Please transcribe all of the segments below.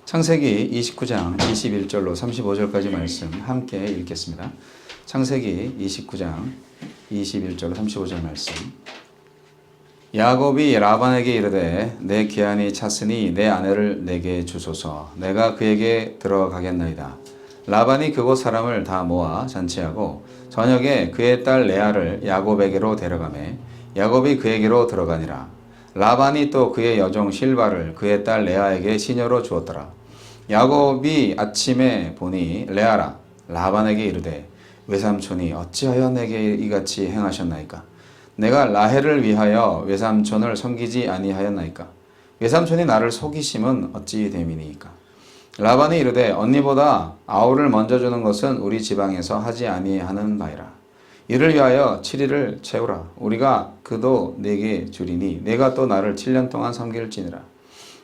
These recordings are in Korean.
창세기 29장 21절로 35절까지 말씀 함께 읽겠습니다. 창세기 29장 21절로 35절 말씀. 야곱이 라반에게 이르되 내 기한이 찼으니 내 아내를 내게 주소서. 내가 그에게 들어가겠나이다. 라반이 그곳 사람을 다 모아 잔치하고 저녁에 그의 딸 레아를 야곱에게로 데려가매 야곱이 그에게로 들어가니라. 라반이 또 그의 여종 실바를 그의 딸 레아에게 시녀로 주었더라. 야곱이 아침에 보니 레아라 라반에게 이르되 외삼촌이 어찌하여 내게 이같이 행하셨나이까? 내가 라헬을 위하여 외삼촌을 섬기지 아니하였나이까? 외삼촌이 나를 속이심은 어찌 됨이니이까? 라반이 이르되 언니보다 아우를 먼저 주는 것은 우리 지방에서 하지 아니하는 바이라. 이를 위하여 7일을 채우라. 우리가 그도 내게 주리니 내가 또 나를 7년 동안 섬길지니라.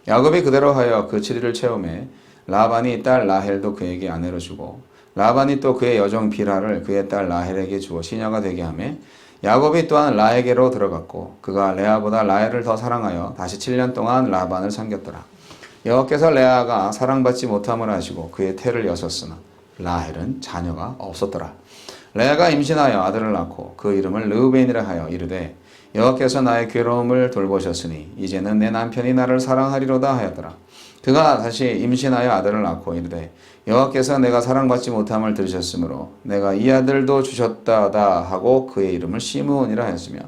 야곱이 그대로 하여 그 7일을 채우매 라반이 딸 라헬도 그에게 아내로 주고 라반이 또 그의 여종 비라를 그의 딸 라헬에게 주어 시녀가 되게 하매 야곱이 또한 라헬에게로 들어갔고 그가 레아보다 라헬을 더 사랑하여 다시 7년 동안 라반을 섬겼더라. 여호와께서 레아가 사랑받지 못함을 아시고 그의 태를 여셨으나 라헬은 자녀가 없었더라. 레아가 임신하여 아들을 낳고 그 이름을 르우벤이라 하여 이르되 여호와께서 나의 괴로움을 돌보셨으니 이제는 내 남편이 나를 사랑하리로다 하였더라. 그가 다시 임신하여 아들을 낳고 이르되 여호와께서 내가 사랑받지 못함을 들으셨으므로 내가 이 아들도 주셨다다 하고 그의 이름을 시므온이라 하였으며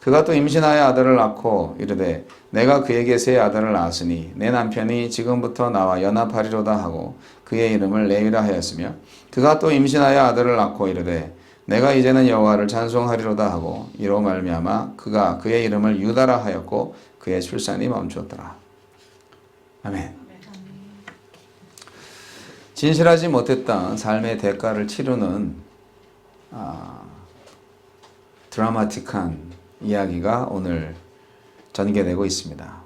그가 또 임신하여 아들을 낳고 이르되 내가 그에게 세 아들을 낳았으니 내 남편이 지금부터 나와 연합하리로다 하고 그의 이름을 레위라 하였으며 그가 또 임신하여 아들을 낳고 이르되 내가 이제는 여호와를 찬송하리로다 하고 이로 말미암아 그가 그의 이름을 유다라 하였고 그의 출산이 멈추었더라. 아멘. 진실하지 못했던 삶의 대가를 치르는 드라마틱한 이야기가 오늘 전개되고 있습니다.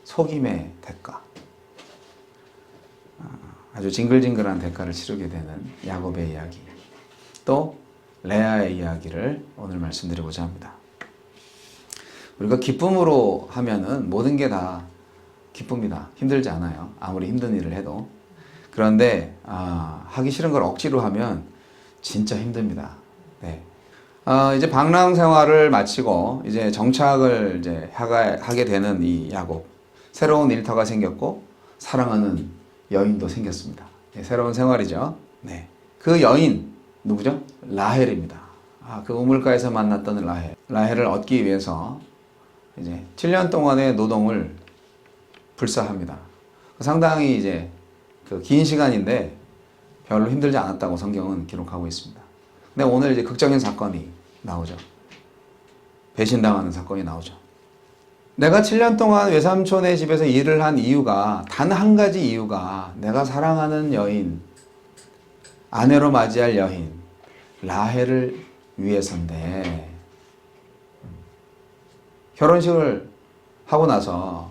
속임의 대가. 아주 징글징글한 대가를 치르게 되는 야곱의 이야기. 또 레아의 이야기를 오늘 말씀드리고자 합니다. 우리가 기쁨으로 하면은 모든 게 다 기쁩니다. 힘들지 않아요. 아무리 힘든 일을 해도. 그런데 하기 싫은 걸 억지로 하면 진짜 힘듭니다. 네. 이제 방랑 생활을 마치고 이제 정착을 이제 하게 되는 이 야곱. 새로운 일터가 생겼고 사랑하는 여인도 생겼습니다. 네, 새로운 생활이죠. 네. 그 여인 누구죠? 라헬입니다. 그 우물가에서 만났던 라헬. 라헬을 얻기 위해서 이제 7년 동안의 노동을 불사합니다. 상당히 이제 그 긴 시간인데 별로 힘들지 않았다고 성경은 기록하고 있습니다. 근데 오늘 이제 극적인 사건이 나오죠. 배신당하는 사건이 나오죠. 내가 7년 동안 외삼촌의 집에서 일을 한 이유가 단 한 가지 이유가 내가 사랑하는 여인, 아내로 맞이할 여인, 라헬을 위해서인데 결혼식을 하고 나서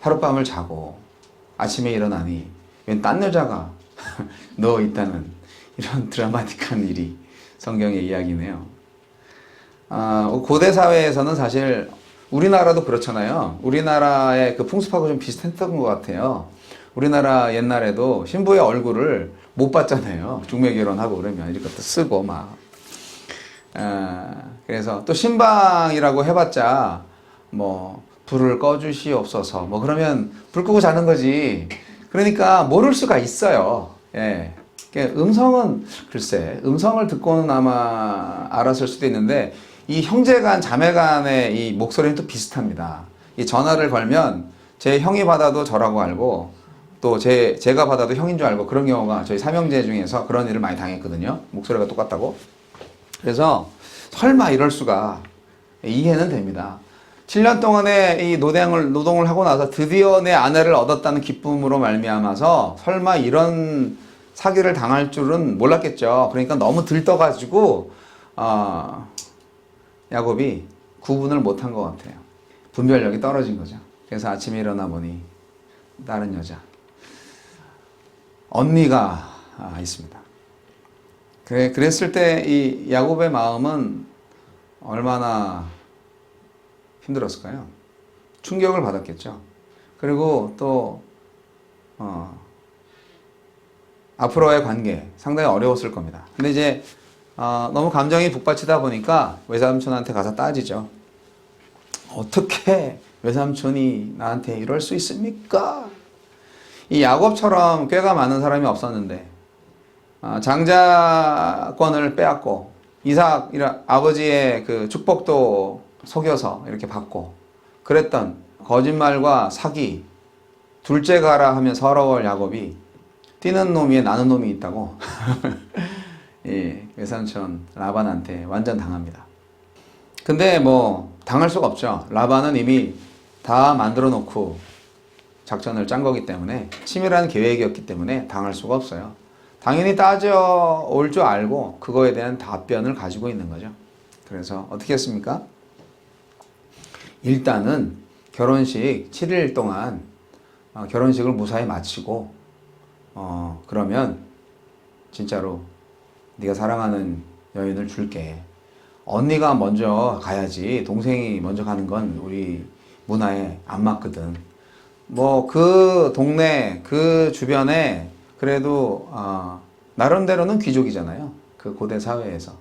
하룻밤을 자고 아침에 일어나니 웬 딴 여자가 누워 있다는 이런 드라마틱한 일이 성경의 이야기네요. 고대 사회에서는 사실 우리나라도 그렇잖아요. 우리나라의 그 풍습하고 좀 비슷했던 것 같아요. 우리나라 옛날에도 신부의 얼굴을 못 봤잖아요. 중매 결혼하고 그러면 이것도 쓰고 막. 그래서 또 신방이라고 해봤자 뭐 불을 꺼주시옵소서 뭐 그러면 불 끄고 자는 거지. 그러니까 모를 수가 있어요. 예. 음성은 글쎄 음성을 듣고는 아마 알았을 수도 있는데 이 형제간 자매간의 이 목소리는 또 비슷합니다. 이 전화를 걸면 제 형이 받아도 저라고 알고 또 제가 받아도 형인 줄 알고 그런 경우가 저희 삼형제 중에서 그런 일을 많이 당했거든요. 목소리가 똑같다고. 그래서 설마 이럴 수가 이해는 됩니다. 7년 동안의 이 노동을 하고 나서 드디어 내 아내를 얻었다는 기쁨으로 말미암아서 설마 이런 사기를 당할 줄은 몰랐겠죠. 그러니까 너무 들떠가지고 야곱이 구분을 못한 것 같아요. 분별력이 떨어진 거죠. 그래서 아침에 일어나 보니 다른 여자 언니가 있습니다. 그랬을 때 이 야곱의 마음은 얼마나 힘들었을까요? 충격을 받았겠죠. 그리고 또 앞으로의 관계 상당히 어려웠을 겁니다. 근데 이제 너무 감정이 북받치다 보니까 외삼촌한테 가서 따지죠. 어떻게 외삼촌이 나한테 이럴 수 있습니까? 이 야곱처럼 꾀가 많은 사람이 없었는데 장자권을 빼앗고 이삭 아버지의 그 축복도 속여서 이렇게 받고 그랬던 거짓말과 사기 둘째 가라 하면 서러울 야곱이 뛰는 놈 위에 나는 놈이 있다고 예, 외삼촌 라반한테 완전 당합니다. 근데 뭐 당할 수가 없죠. 라반은 이미 다 만들어 놓고 작전을 짠 거기 때문에 치밀한 계획이었기 때문에 당할 수가 없어요. 당연히 따져올 줄 알고 그거에 대한 답변을 가지고 있는 거죠. 그래서 어떻게 했습니까? 일단은 결혼식 7일 동안 결혼식을 무사히 마치고 그러면 진짜로 네가 사랑하는 여인을 줄게. 언니가 먼저 가야지 동생이 먼저 가는 건 우리 문화에 안 맞거든. 뭐 그 동네 그 주변에 그래도 나름대로는 귀족이잖아요. 그 고대 사회에서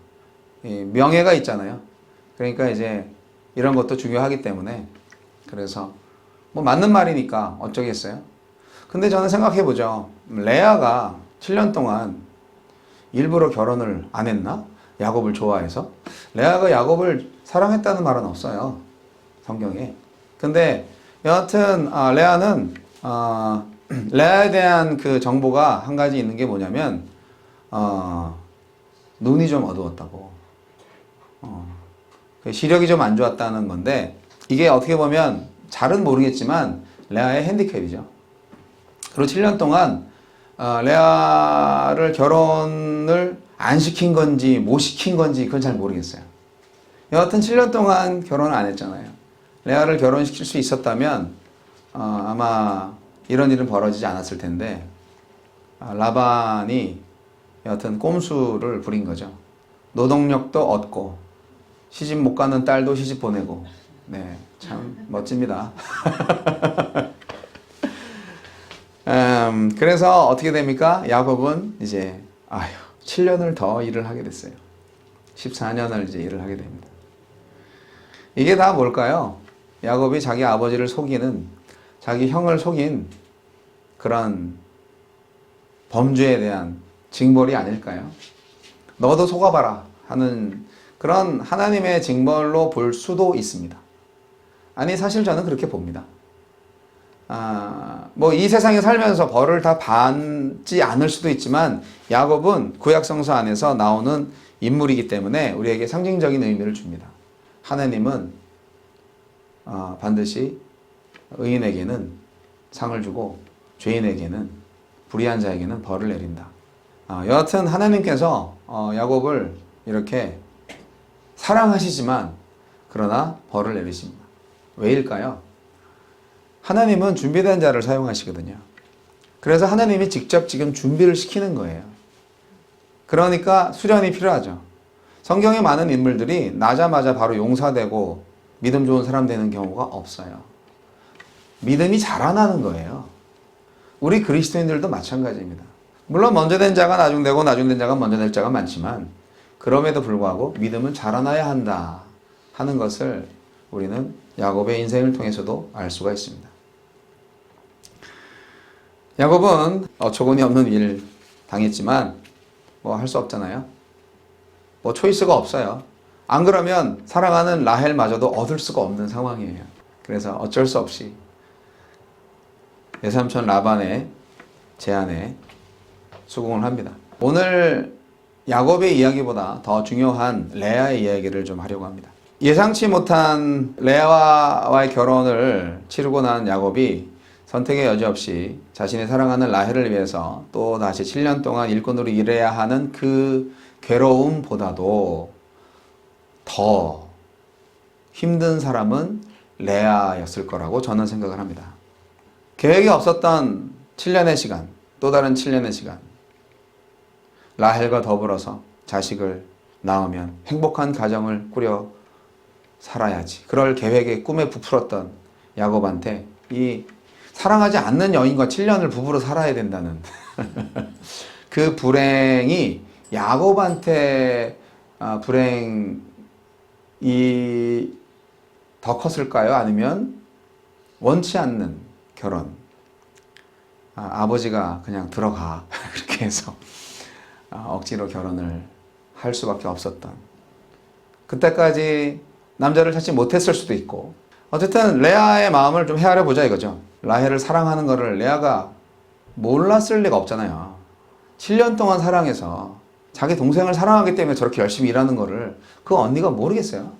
명예가 있잖아요. 그러니까 이제 이런 것도 중요하기 때문에 그래서 뭐 맞는 말이니까 어쩌겠어요. 근데 저는 생각해보죠. 레아가 7년 동안 일부러 결혼을 안 했나? 야곱을 좋아해서? 레아가 야곱을 사랑했다는 말은 없어요. 성경에. 근데 여하튼 레아는 레아에 대한 그 정보가 한 가지 있는 게 뭐냐면 눈이 좀 어두웠다고. 그 시력이 좀 안 좋았다는 건데 이게 어떻게 보면 잘은 모르겠지만 레아의 핸디캡이죠. 그리고 7년 동안 레아를 결혼을 안 시킨 건지 못 시킨 건지 그건 잘 모르겠어요. 여하튼 7년 동안 결혼을 안 했잖아요. 레아를 결혼시킬 수 있었다면 아마 이런 일은 벌어지지 않았을 텐데 라반이 여하튼 꼼수를 부린 거죠. 노동력도 얻고 시집 못 가는 딸도 시집 보내고 네, 참 멋집니다. 그래서 어떻게 됩니까? 야곱은 이제 7년을 더 일을 하게 됐어요. 14년을 이제 일을 하게 됩니다. 이게 다 뭘까요? 야곱이 자기 아버지를 속이는 자기 형을 속인 그런 범죄에 대한 징벌이 아닐까요? 너도 속아봐라 하는 그런 하나님의 징벌로 볼 수도 있습니다. 아니 사실 저는 그렇게 봅니다. 뭐 이 세상에 살면서 벌을 다 받지 않을 수도 있지만 야곱은 구약성서 안에서 나오는 인물이기 때문에 우리에게 상징적인 의미를 줍니다. 하나님은 반드시 의인에게는 상을 주고 죄인에게는 불의한 자에게는 벌을 내린다. 여하튼 하나님께서 야곱을 이렇게 사랑하시지만 그러나 벌을 내리십니다. 왜일까요? 하나님은 준비된 자를 사용하시거든요. 그래서 하나님이 직접 지금 준비를 시키는 거예요. 그러니까 수련이 필요하죠. 성경에 많은 인물들이 나자마자 바로 용사되고 믿음 좋은 사람 되는 경우가 없어요. 믿음이 자라나는 거예요. 우리 그리스도인들도 마찬가지입니다. 물론 먼저 된 자가 나중 되고 나중 된 자가 먼저 될 자가 많지만 그럼에도 불구하고 믿음은 자라나야 한다 하는 것을 우리는 야곱의 인생을 통해서도 알 수가 있습니다. 야곱은 어처구니 없는 일을 당했지만 뭐 할 수 없잖아요. 뭐 초이스가 없어요. 안 그러면 사랑하는 라헬마저도 얻을 수가 없는 상황이에요. 그래서 어쩔 수 없이 외삼촌 라반의 제안에 수긍을 합니다. 오늘 야곱의 이야기보다 더 중요한 레아의 이야기를 좀 하려고 합니다. 예상치 못한 레아와의 결혼을 치르고 난 야곱이 선택의 여지 없이 자신이 사랑하는 라헬을 위해서 또 다시 7년 동안 일꾼으로 일해야 하는 그 괴로움보다도 더 힘든 사람은 레아였을 거라고 저는 생각을 합니다. 계획이 없었던 7년의 시간, 또 다른 7년의 시간, 라헬과 더불어서 자식을 낳으면 행복한 가정을 꾸려 살아야지. 그럴 계획에 꿈에 부풀었던 야곱한테 이 사랑하지 않는 여인과 7년을 부부로 살아야 된다는 그 불행이 야곱한테 불행이 더 컸을까요? 아니면 원치 않는 결혼, 아버지가 그냥 들어가 그렇게 해서 억지로 결혼을 할 수밖에 없었던, 그때까지 남자를 찾지 못했을 수도 있고, 어쨌든 레아의 마음을 좀 헤아려 보자 이거죠. 라헬을 사랑하는 거를 레아가 몰랐을 리가 없잖아요. 7년 동안 사랑해서 자기 동생을 사랑하기 때문에 저렇게 열심히 일하는 거를 그 언니가 모르겠어요.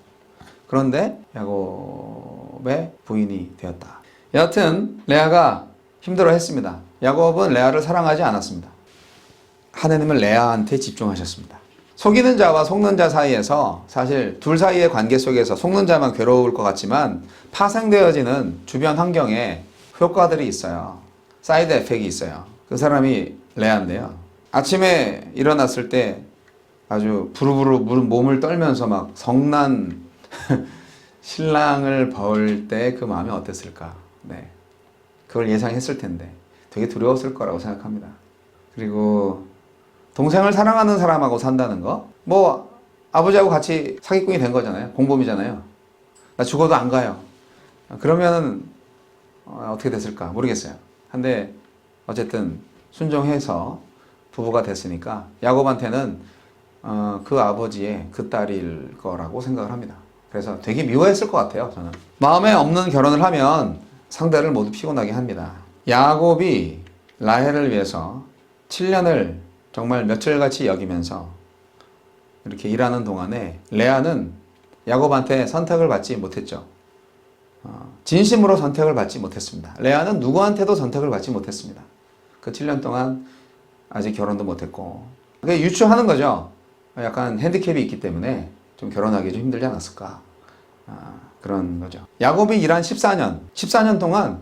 그런데 야곱의 부인이 되었다. 여하튼 레아가 힘들어했습니다. 야곱은 레아를 사랑하지 않았습니다. 하나님은 레아한테 집중하셨습니다. 속이는 자와 속는 자 사이에서, 사실 둘 사이의 관계 속에서 속는 자만 괴로울 것 같지만 파생되어지는 주변 환경에 효과들이 있어요. 사이드 에펙이 있어요. 그 사람이 레아인데요. 아침에 일어났을 때 아주 부르부르 몸을 떨면서 막 성난 신랑을 볼 때 그 마음이 어땠을까. 네. 그걸 예상했을 텐데 되게 두려웠을 거라고 생각합니다. 그리고 동생을 사랑하는 사람하고 산다는 거, 뭐 아버지하고 같이 사기꾼이 된 거잖아요. 공범이잖아요. 나 죽어도 안 가요. 그러면 어떻게 됐을까 모르겠어요. 근데 어쨌든 순종해서 부부가 됐으니까 야곱한테는 그 아버지의 그 딸일 거라고 생각을 합니다. 그래서 되게 미워했을 것 같아요. 저는 마음에 없는 결혼을 하면 상대를 모두 피곤하게 합니다. 야곱이 라헬을 위해서 7년을 정말 며칠같이 여기면서 이렇게 일하는 동안에 레아는 야곱한테 선택을 받지 못했죠. 진심으로 선택을 받지 못했습니다. 레아는 누구한테도 선택을 받지 못했습니다. 그 7년 동안 아직 결혼도 못했고, 그게 유추하는 거죠. 약간 핸디캡이 있기 때문에 좀 결혼하기 좀 힘들지 않았을까, 그런 거죠. 야곱이 일한 14년 동안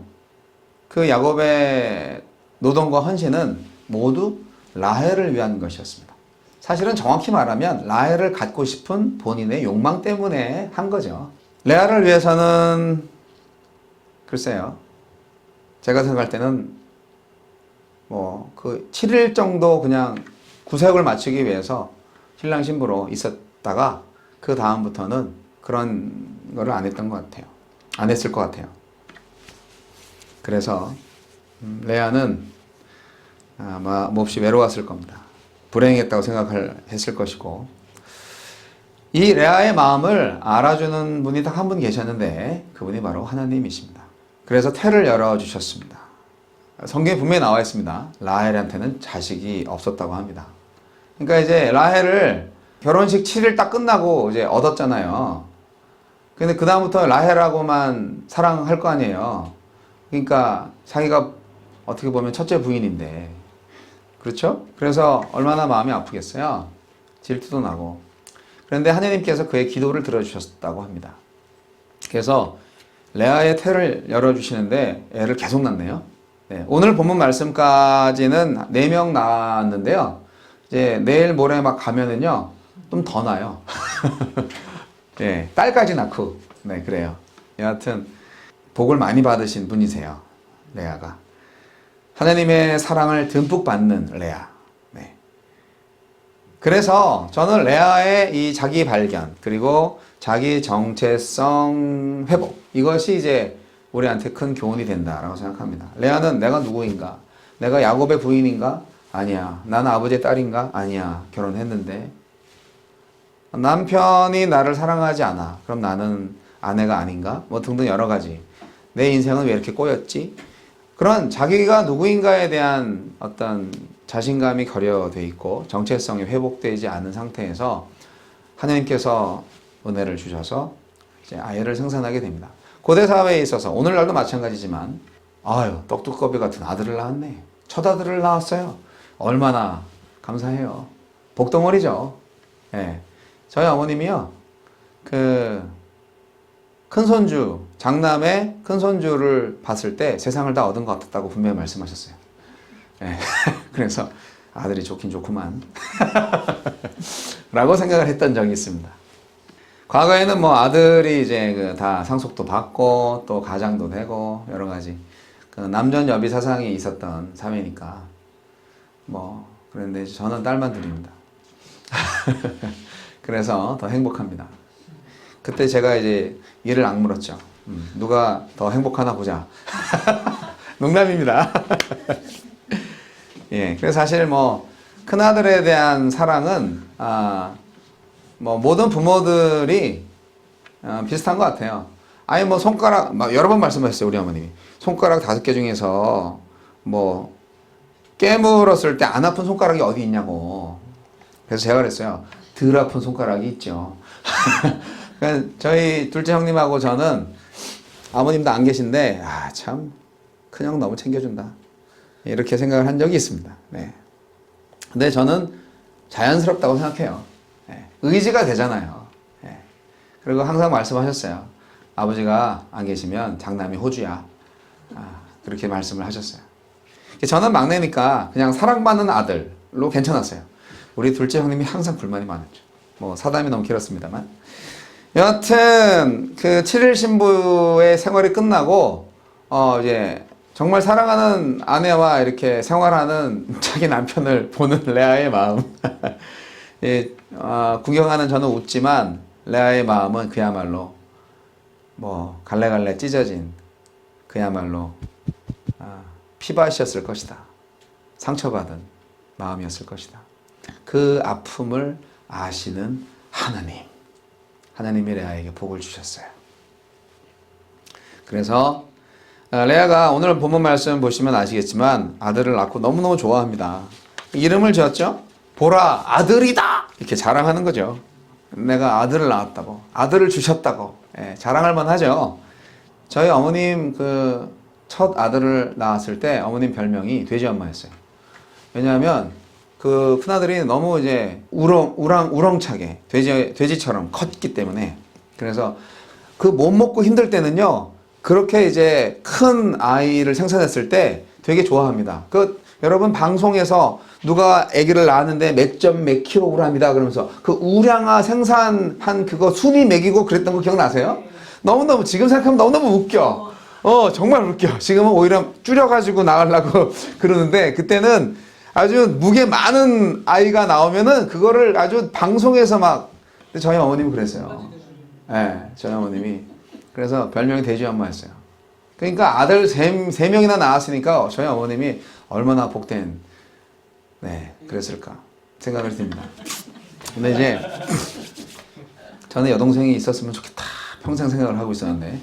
그 야곱의 노동과 헌신은 모두 라헬을 위한 것이었습니다. 사실은 정확히 말하면 라헬을 갖고 싶은 본인의 욕망 때문에 한 거죠. 레아를 위해서는 글쎄요, 제가 생각할 때는 뭐 그 7일 정도 그냥 구색을 맞추기 위해서 신랑 신부로 있었다가 그 다음부터는 그런 거를 안 했던 것 같아요. 안 했을 것 같아요. 그래서 레아는 아마 몹시 외로웠을 겁니다. 불행했다고 생각했을 것이고, 이 레아의 마음을 알아주는 분이 딱 한 분 계셨는데 그분이 바로 하나님이십니다. 그래서 태를 열어주셨습니다. 성경에 분명히 나와 있습니다. 라헬한테는 자식이 없었다고 합니다. 그러니까 이제 라헬을 결혼식 7일 딱 끝나고 이제 얻었잖아요. 근데 그 다음부터 라헬하고만 사랑할 거 아니에요. 그러니까 자기가 어떻게 보면 첫째 부인인데, 그렇죠? 그래서 얼마나 마음이 아프겠어요. 질투도 나고. 그런데 하나님께서 그의 기도를 들어주셨다고 합니다. 그래서 레아의 태를 열어주시는데 애를 계속 낳네요. 네, 오늘 본문 말씀까지는 4명 낳았는데요. 이제 내일 모레 막 가면은요, 좀 더 나요. 네, 딸까지 낳고, 네, 그래요. 여하튼 복을 많이 받으신 분이세요, 레아가. 하나님의 사랑을 듬뿍 받는 레아. 네. 그래서 저는 레아의 이 자기 발견, 그리고 자기 정체성 회복, 이것이 이제 우리한테 큰 교훈이 된다라고 생각합니다. 레아는 내가 누구인가? 내가 야곱의 부인인가? 아니야. 나는 아버지의 딸인가? 아니야. 결혼했는데. 남편이 나를 사랑하지 않아. 그럼 나는 아내가 아닌가? 뭐 등등 여러 가지. 내 인생은 왜 이렇게 꼬였지? 그런 자기가 누구인가에 대한 어떤 자신감이 결여되어 있고 정체성이 회복되지 않은 상태에서 하나님께서 은혜를 주셔서 이제 아이를 생산하게 됩니다. 고대 사회에 있어서 오늘날도 마찬가지지만, 아유, 떡두꺼비 같은 아들을 낳았네. 첫 아들을 낳았어요. 얼마나 감사해요. 복덩어리죠. 예. 저희 어머님이요, 그 큰손주, 장남의 큰손주를 봤을 때 세상을 다 얻은 것 같았다고 분명히 말씀하셨어요. 예. 그래서 아들이 좋긴 좋구만 라고 생각을 했던 적이 있습니다. 과거에는 뭐 아들이 이제 다 상속도 받고 또 가장도 되고 여러 가지. 그 남존 여비 사상이 있었던 사회니까 뭐 그런데 저는 딸만 둘입니다. 그래서 더 행복합니다. 그때 제가 이제 이를 악물었죠. 누가 더 행복하나 보자. 농담입니다. 예, 그래서 사실 뭐 큰아들에 대한 사랑은 뭐 모든 부모들이 비슷한 것 같아요. 아니 뭐 손가락 막 여러 번 말씀하셨어요. 우리 어머님이 손가락 5개 중에서 뭐 깨물었을 때 안 아픈 손가락이 어디 있냐고. 그래서 제가 그랬어요. 덜 아픈 손가락이 있죠. 그러니까 저희 둘째 형님하고 저는 아버님도 안 계신데 참 큰형 너무 챙겨준다 이렇게 생각을 한 적이 있습니다. 네. 근데 저는 자연스럽다고 생각해요. 네. 의지가 되잖아요. 네. 그리고 항상 말씀하셨어요. 아버지가 안 계시면 장남이 호주야. 그렇게 말씀을 하셨어요. 저는 막내니까 그냥 사랑받는 아들로 괜찮았어요. 우리 둘째 형님이 항상 불만이 많았죠. 뭐 사담이 너무 길었습니다만. 여하튼 그 7일 신부의 생활이 끝나고 이제 정말 사랑하는 아내와 이렇게 생활하는 자기 남편을 보는 레아의 마음. 예, 구경하는 저는 웃지만 레아의 마음은 그야말로 뭐 갈래갈래 찢어진 그야말로 피밭이었을 것이다. 상처받은 마음이었을 것이다. 그 아픔을 아시는 하나님이 레아에게 복을 주셨어요. 그래서 레아가 오늘 본문 말씀 보시면 아시겠지만 아들을 낳고 너무너무 좋아합니다. 이름을 지었죠? 보라 아들이다! 이렇게 자랑하는 거죠. 내가 아들을 낳았다고, 아들을 주셨다고 자랑할 만하죠. 저희 어머님 그 첫 아들을 낳았을 때 어머님 별명이 돼지 엄마였어요. 왜냐하면 그 큰아들이 너무 이제 우렁차게 돼지처럼 컸기 때문에. 그래서 그 못 먹고 힘들 때는요, 그렇게 이제 큰 아이를 생산했을 때 되게 좋아합니다. 여러분 방송에서 누가 아기를 낳았는데 몇 킬로그램이다 그러면서 그 우량아 생산한 그거 순위 매기고 그랬던 거 기억나세요? 너무너무 지금 생각하면 너무너무 웃겨. 정말 웃겨. 지금은 오히려 줄여가지고 나가려고 그러는데 그때는 아주 무게 많은 아이가 나오면은 그거를 아주 방송에서 막. 저희 어머님이 그랬어요. 네, 저희 어머님이. 그래서 별명이 돼지 엄마였어요. 그러니까 아들 세 명이나 낳았으니까 저희 어머님이 얼마나 복된, 그랬을까 생각을 듭니다. 근데 이제 저는 여동생이 있었으면 좋겠다 평생 생각을 하고 있었는데,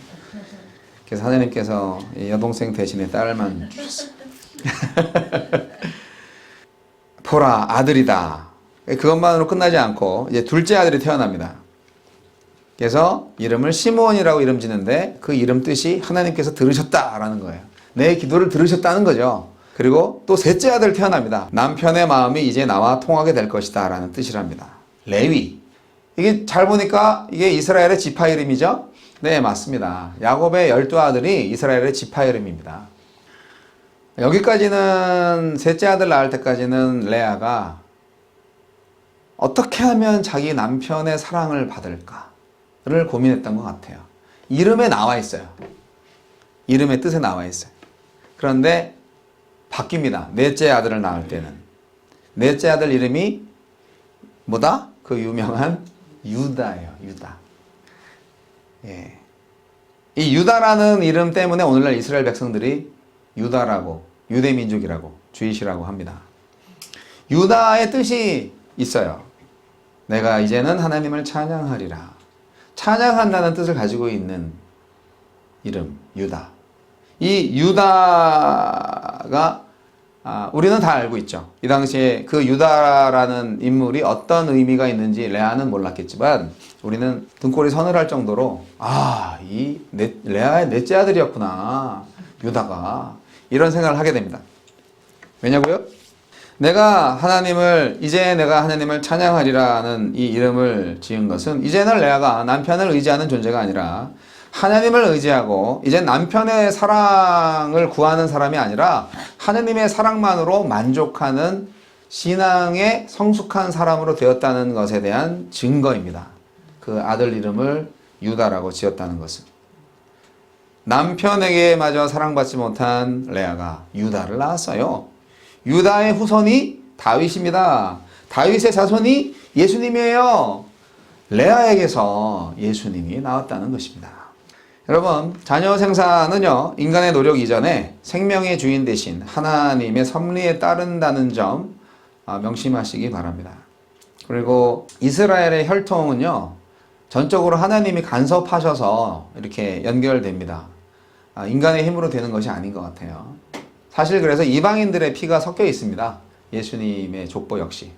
그래서 하나님께서 여동생 대신에 딸만 주셨어요. 보라 아들이다. 그것만으로 끝나지 않고 이제 둘째 아들이 태어납니다. 그래서 이름을 시므온이라고 이름 짓는데 그 이름 뜻이 하나님께서 들으셨다라는 거예요. 내 기도를 들으셨다는 거죠. 그리고 또 셋째 아들 태어납니다. 남편의 마음이 이제 나와 통하게 될 것이다 라는 뜻이랍니다. 레위. 이게 잘 보니까 이게 이스라엘의 지파 이름이죠? 네, 맞습니다. 야곱의 12아들이 이스라엘의 지파 이름입니다. 여기까지는 셋째 아들 낳을 때까지는 레아가 어떻게 하면 자기 남편의 사랑을 받을까를 고민했던 것 같아요. 이름에 나와 있어요. 이름의 뜻에 나와 있어요. 그런데 바뀝니다. 넷째 아들을 낳을 때는. 넷째 아들 이름이 뭐다? 그 유명한 유다예요. 유다. 예. 이 유다라는 이름 때문에 오늘날 이스라엘 백성들이 유다라고, 유대민족이라고, 주이시라고 합니다. 유다의 뜻이 있어요. 내가 이제는 하나님을 찬양하리라. 찬양한다는 뜻을 가지고 있는 이름, 유다. 이 유다가 우리는 다 알고 있죠. 이 당시에 그 유다라는 인물이 어떤 의미가 있는지 레아는 몰랐겠지만 우리는 등골이 서늘할 정도로 레아의 넷째 아들이었구나, 유다가. 이런 생각을 하게 됩니다. 왜냐고요? 내가 하나님을 찬양하리라는 이 이름을 지은 것은 이제는 레아가 남편을 의지하는 존재가 아니라 하나님을 의지하고 이제 남편의 사랑을 구하는 사람이 아니라 하나님의 사랑만으로 만족하는 신앙에 성숙한 사람으로 되었다는 것에 대한 증거입니다. 그 아들 이름을 유다라고 지었다는 것은. 남편에게마저 사랑받지 못한 레아가 유다를 낳았어요. 유다의 후손이 다윗입니다. 다윗의 자손이 예수님이에요. 레아에게서 예수님이 나왔다는 것입니다. 여러분, 자녀 생산은요, 인간의 노력 이전에 생명의 주인 대신 하나님의 섭리에 따른다는 점 명심하시기 바랍니다. 그리고 이스라엘의 혈통은요, 전적으로 하나님이 간섭하셔서 이렇게 연결됩니다. 인간의 힘으로 되는 것이 아닌 것 같아요. 사실 그래서 이방인들의 피가 섞여 있습니다. 예수님의 족보 역시.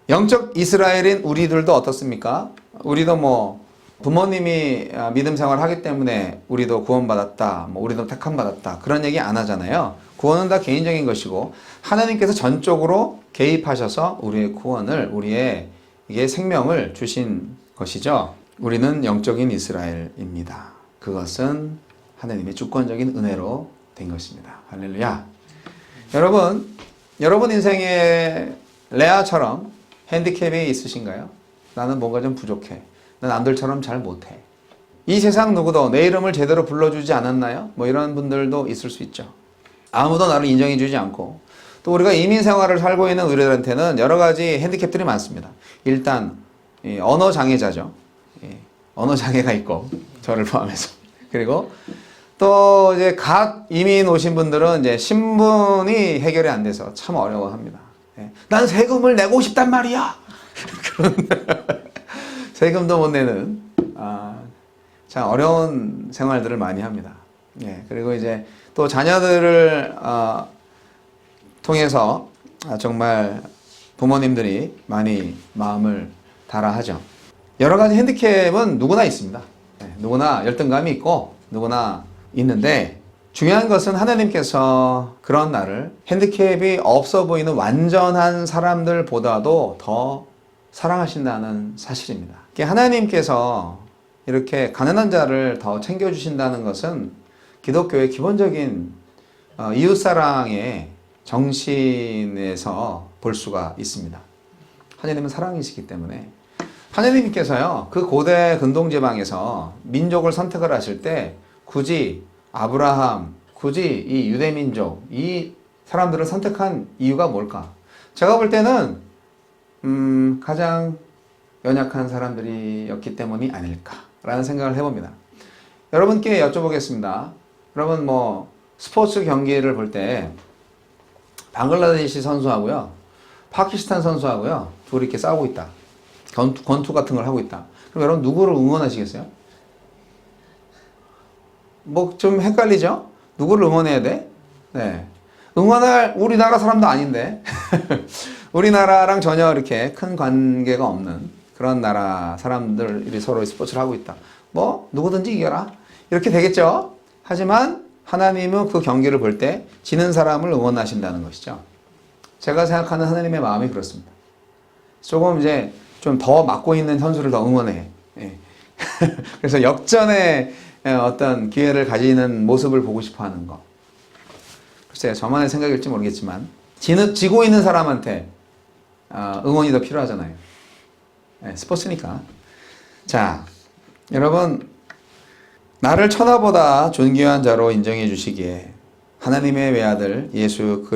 영적 이스라엘인 우리들도 어떻습니까? 우리도 뭐 부모님이 믿음 생활을 하기 때문에 우리도 구원받았다, 우리도 택함받았다, 그런 얘기 안 하잖아요. 구원은 다 개인적인 것이고 하나님께서 전적으로 개입하셔서 우리의 구원을, 우리의 이게 생명을 주신 것이죠. 우리는 영적인 이스라엘입니다. 그것은 하나님의 주권적인 은혜로 된 것입니다. 할렐루야. 여러분 인생에 레아처럼 핸디캡이 있으신가요? 나는 뭔가 좀 부족해. 난 남들처럼 잘 못해. 이 세상 누구도 내 이름을 제대로 불러주지 않았나요? 이런 분들도 있을 수 있죠. 아무도 나를 인정해주지 않고, 또 우리가 이민 생활을 살고 있는 우리들한테는 여러 가지 핸디캡들이 많습니다. 일단 언어 장애자죠. 언어 장애가 있고, 저를 포함해서. 그리고 또 이제 갓 이민 오신 분들은 이제 신분이 해결이 안 돼서 참 어려워합니다. 난 세금을 내고 싶단 말이야. 세금도 못 내는 참 어려운 생활들을 많이 합니다. 그리고 이제 또 자녀들을 통해서 정말 부모님들이 많이 마음을 달아하죠. 여러 가지 핸디캡은 누구나 있습니다. 누구나 열등감이 있고 누구나 있는데, 중요한 것은 하나님께서 그런 나를 핸디캡이 없어 보이는 완전한 사람들보다도 더 사랑하신다는 사실입니다. 하나님께서 이렇게 가난한 자를 더 챙겨주신다는 것은 기독교의 기본적인 이웃사랑의 정신에서 볼 수가 있습니다. 하나님은 사랑이시기 때문에 하나님께서요, 그 고대 근동지방에서 민족을 선택을 하실 때 굳이 아브라함, 굳이 이 유대민족, 이 사람들을 선택한 이유가 뭘까? 제가 볼 때는 가장 연약한 사람들이었기 때문이 아닐까라는 생각을 해봅니다. 여러분께 여쭤보겠습니다. 여러분 스포츠 경기를 볼 때 방글라데시 선수하고요, 파키스탄 선수하고요, 둘이 이렇게 싸우고 있다. 권투 같은 걸 하고 있다. 그럼 여러분 누구를 응원하시겠어요? 좀 헷갈리죠? 누구를 응원해야 돼? 네. 응원할 우리나라 사람도 아닌데. 우리나라랑 전혀 이렇게 큰 관계가 없는 그런 나라 사람들이 서로 스포츠를 하고 있다. 누구든지 이겨라. 이렇게 되겠죠? 하지만 하나님은 그 경기를 볼 때 지는 사람을 응원하신다는 것이죠. 제가 생각하는 하나님의 마음이 그렇습니다. 조금 이제 좀 더 맞고 있는 선수를 더 응원해. 그래서 역전의 어떤 기회를 가지는 모습을 보고 싶어 하는 거. 글쎄요, 저만의 생각일지 모르겠지만, 지고 있는 사람한테 응원이 더 필요하잖아요. 스포츠니까. 자, 여러분, 나를 천하보다 존귀한 자로 인정해 주시기에 하나님의 외아들 예수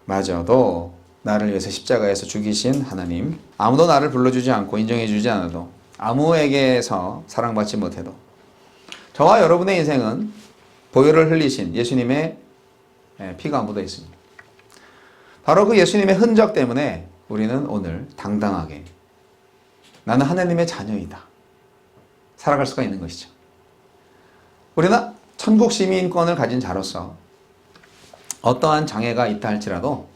그리스도마저도 나를 위해서 십자가에서 죽이신 하나님, 아무도 나를 불러주지 않고 인정해 주지 않아도, 아무에게서 사랑받지 못해도 저와 여러분의 인생은 보혈을 흘리신 예수님의 피가 묻어 있습니다. 바로 그 예수님의 흔적 때문에 우리는 오늘 당당하게 나는 하나님의 자녀이다 살아갈 수가 있는 것이죠. 우리는 천국 시민권을 가진 자로서 어떠한 장애가 있다 할지라도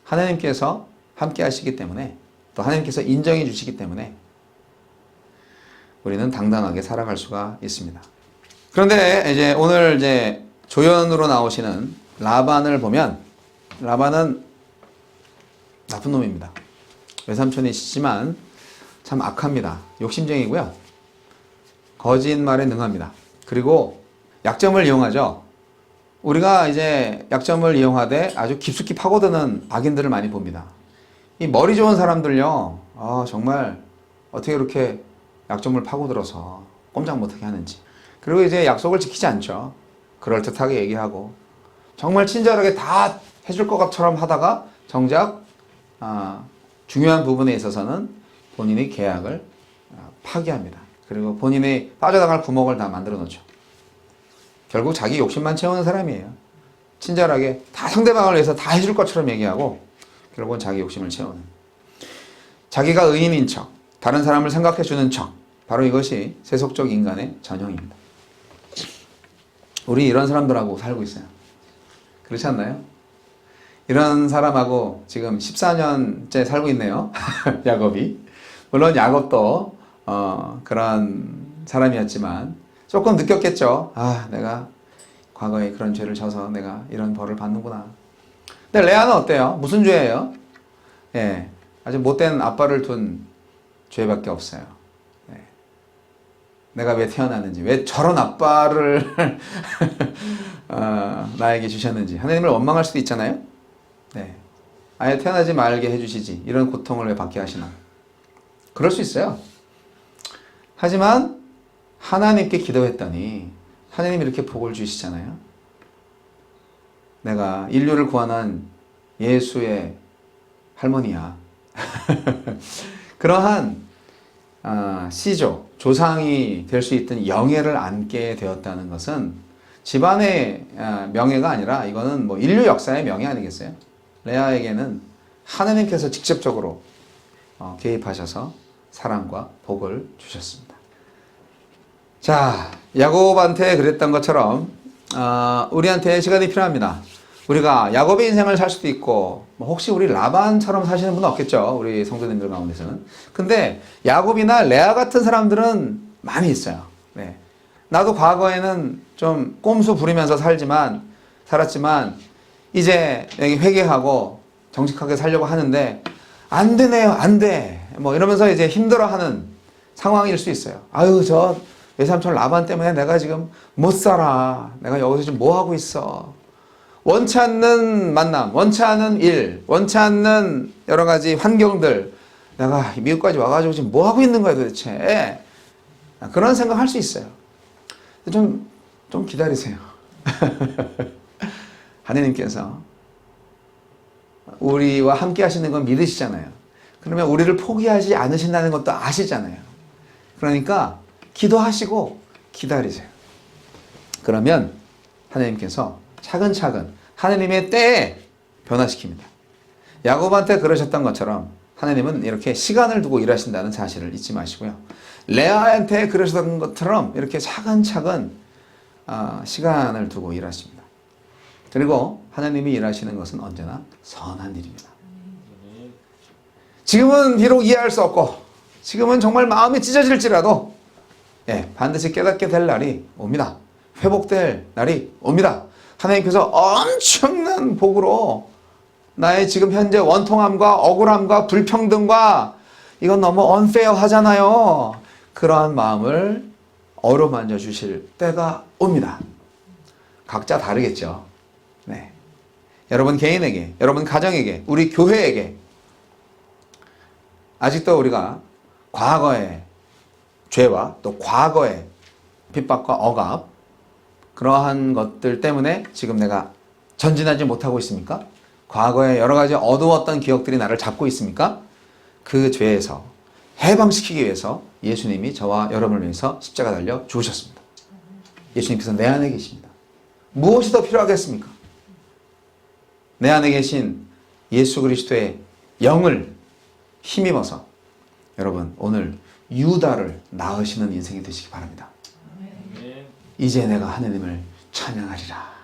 하나님께서 함께 하시기 때문에, 또 하나님께서 인정해 주시기 때문에 우리는 당당하게 살아갈 수가 있습니다. 그런데 이제 오늘 조연으로 나오시는 라반을 보면, 라반은 나쁜 놈입니다. 외삼촌이시지만 참 악합니다. 욕심쟁이고요. 거짓말에 능합니다. 그리고 약점을 이용하죠. 우리가 이제 약점을 이용하되 아주 깊숙이 파고드는 악인들을 많이 봅니다. 이 머리 좋은 사람들요, 정말 어떻게 이렇게 약점을 파고들어서 꼼짝 못하게 하는지. 그리고 이제 약속을 지키지 않죠. 그럴듯하게 얘기하고 정말 친절하게 다 해줄 것처럼 하다가 정작 중요한 부분에 있어서는 본인이 계약을 파기합니다. 그리고 본인이 빠져나갈 구멍을 다 만들어 놓죠. 결국 자기 욕심만 채우는 사람이에요. 친절하게 다 상대방을 위해서 다 해줄 것처럼 얘기하고 결국은 자기 욕심을 채우는, 자기가 의인인 척, 다른 사람을 생각해 주는 척, 바로 이것이 세속적 인간의 전형입니다. 우리 이런 사람들하고 살고 있어요. 그렇지 않나요? 이런 사람하고 지금 14년째 살고 있네요. 야곱이. 물론 야곱도 그런 사람이었지만 조금 느꼈겠죠. 내가 과거에 그런 죄를 져서 내가 이런 벌을 받는구나. 근데 레아는 어때요? 무슨 죄예요? 예, 아주 못된 아빠를 둔 죄밖에 없어요. 예. 내가 왜 태어났는지, 왜 저런 아빠를 나에게 주셨는지, 하나님을 원망할 수도 있잖아요. 네. 아예 태어나지 말게 해주시지, 이런 고통을 왜 받게 하시나. 그럴 수 있어요. 하지만 하나님께 기도했더니 하나님이 이렇게 복을 주시잖아요. 내가 인류를 구원한 예수의 할머니야. 그러한 시조, 조상이 될 수 있던 영예를 안게 되었다는 것은 집안의 명예가 아니라 이거는 뭐 인류 역사의 명예 아니겠어요? 레아에게는 하나님께서 직접적으로 개입하셔서 사랑과 복을 주셨습니다. 자, 야곱한테 그랬던 것처럼 우리한테 시간이 필요합니다. 우리가 야곱의 인생을 살 수도 있고, 혹시 우리 라반처럼 사시는 분은 없겠죠, 우리 성도님들 가운데서는. 근데 야곱이나 레아 같은 사람들은 많이 있어요. 네. 나도 과거에는 좀 꼼수 부리면서 살았지만 이제 회개하고 정직하게 살려고 하는데 안 되네요, 안 돼. 뭐 이러면서 이제 힘들어하는 상황일 수 있어요. 저 외삼촌 라반 때문에 내가 지금 못 살아. 내가 여기서 지금 뭐 하고 있어. 원치 않는 만남, 원치 않는 일, 원치 않는 여러 가지 환경들, 내가 미국까지 와가지고 지금 뭐 하고 있는 거야 도대체. 그런 생각 할 수 있어요. 좀 기다리세요. 하나님께서 우리와 함께 하시는 건 믿으시잖아요. 그러면 우리를 포기하지 않으신다는 것도 아시잖아요. 그러니까 기도하시고 기다리세요. 그러면 하나님께서 차근차근 하나님의 때에 변화시킵니다. 야곱한테 그러셨던 것처럼 하나님은 이렇게 시간을 두고 일하신다는 사실을 잊지 마시고요. 레아한테 그러셨던 것처럼 이렇게 차근차근 시간을 두고 일하십니다. 그리고 하나님이 일하시는 것은 언제나 선한 일입니다. 지금은 비록 이해할 수 없고 지금은 정말 마음이 찢어질지라도 반드시 깨닫게 될 날이 옵니다. 회복될 날이 옵니다. 하나님께서 엄청난 복으로 나의 지금 현재 원통함과 억울함과 불평등과 이건 너무 unfair 하잖아요. 그러한 마음을 어루만져 주실 때가 옵니다. 각자 다르겠죠. 네. 여러분 개인에게, 여러분 가정에게, 우리 교회에게 아직도 우리가 과거의 죄와 또 과거의 핍박과 억압, 그러한 것들 때문에 지금 내가 전진하지 못하고 있습니까? 과거에 여러 가지 어두웠던 기억들이 나를 잡고 있습니까? 그 죄에서 해방시키기 위해서 예수님이 저와 여러분을 위해서 십자가 달려 죽으셨습니다. 예수님께서 내 안에 계십니다. 무엇이 더 필요하겠습니까? 내 안에 계신 예수 그리스도의 영을 힘입어서 여러분 오늘 유다를 낳으시는 인생이 되시기 바랍니다. 이제 내가 하나님을 찬양하리라.